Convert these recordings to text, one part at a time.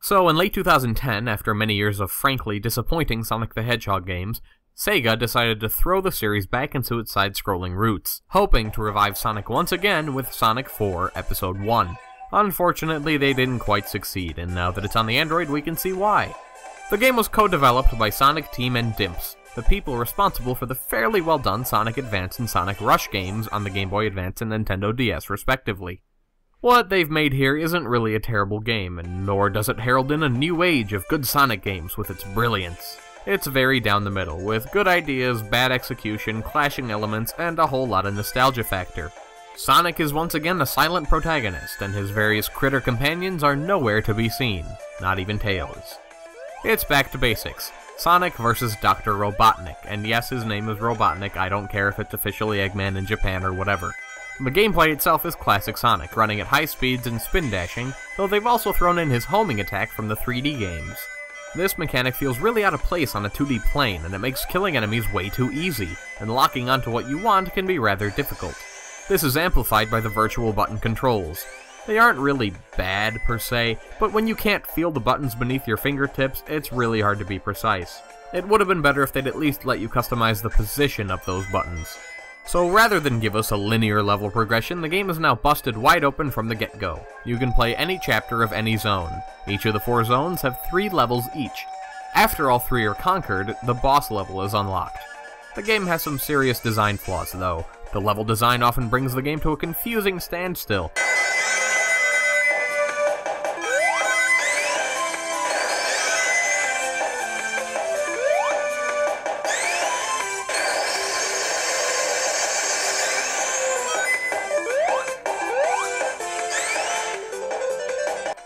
So in late 2010, after many years of frankly disappointing Sonic the Hedgehog games, Sega decided to throw the series back into its side-scrolling roots, hoping to revive Sonic once again with Sonic 4 Episode 1. Unfortunately, they didn't quite succeed, and now that it's on the Android, we can see why. The game was co-developed by Sonic Team and Dimps, the people responsible for the fairly well-done Sonic Advance and Sonic Rush games on the Game Boy Advance and Nintendo DS, respectively. What they've made here isn't really a terrible game, and nor does it herald in a new age of good Sonic games with its brilliance. It's very down the middle, with good ideas, bad execution, clashing elements, and a whole lot of nostalgia factor. Sonic is once again a silent protagonist, and his various critter companions are nowhere to be seen, not even Tails. It's back to basics. Sonic vs. Dr. Robotnik, and yes, his name is Robotnik, I don't care if it's officially Eggman in Japan or whatever. The gameplay itself is classic Sonic, running at high speeds and spin dashing, though they've also thrown in his homing attack from the 3D games. This mechanic feels really out of place on a 2D plane, and it makes killing enemies way too easy, and locking onto what you want can be rather difficult. This is amplified by the virtual button controls. They aren't really bad per se, but when you can't feel the buttons beneath your fingertips, it's really hard to be precise. It would have been better if they'd at least let you customize the position of those buttons. So rather than give us a linear level progression, the game is now busted wide open from the get-go. You can play any chapter of any zone. Each of the 4 zones have 3 levels each. After all 3 are conquered, the boss level is unlocked. The game has some serious design flaws though. The level design often brings the game to a confusing standstill.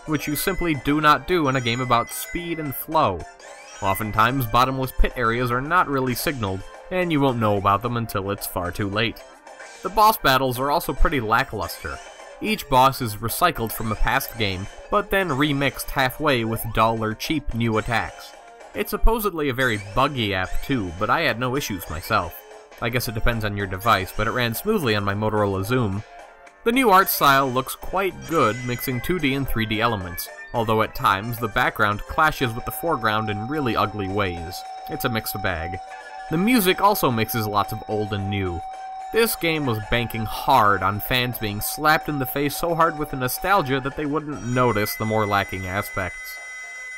Which you simply do not do in a game about speed and flow. Oftentimes, bottomless pit areas are not really signaled, and you won't know about them until it's far too late. The boss battles are also pretty lackluster. Each boss is recycled from a past game, but then remixed halfway with dull or cheap new attacks. It's supposedly a very buggy app too, but I had no issues myself. I guess it depends on your device, but it ran smoothly on my Motorola Xoom. The new art style looks quite good, mixing 2D and 3D elements, although at times the background clashes with the foreground in really ugly ways. It's a mixed bag. The music also mixes lots of old and new. This game was banking hard on fans being slapped in the face so hard with the nostalgia that they wouldn't notice the more lacking aspects.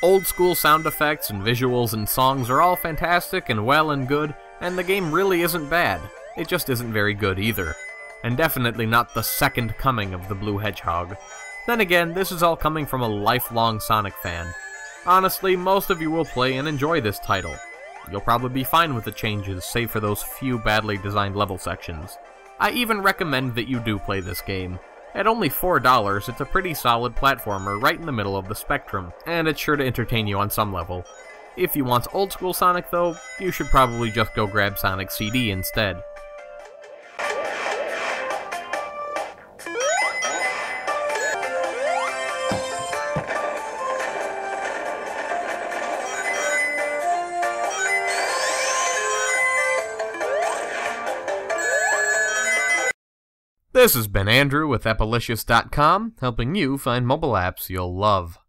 Old school sound effects and visuals and songs are all fantastic and well and good, and the game really isn't bad. It just isn't very good either. And definitely not the second coming of the Blue Hedgehog. Then again, this is all coming from a lifelong Sonic fan. Honestly, most of you will play and enjoy this title. You'll probably be fine with the changes, save for those few badly designed level sections. I even recommend that you do play this game. At only $4, it's a pretty solid platformer right in the middle of the spectrum, and it's sure to entertain you on some level. If you want old school Sonic though, you should probably just go grab Sonic's CD instead. This has been Andrew with Appolicious.com, helping you find mobile apps you'll love.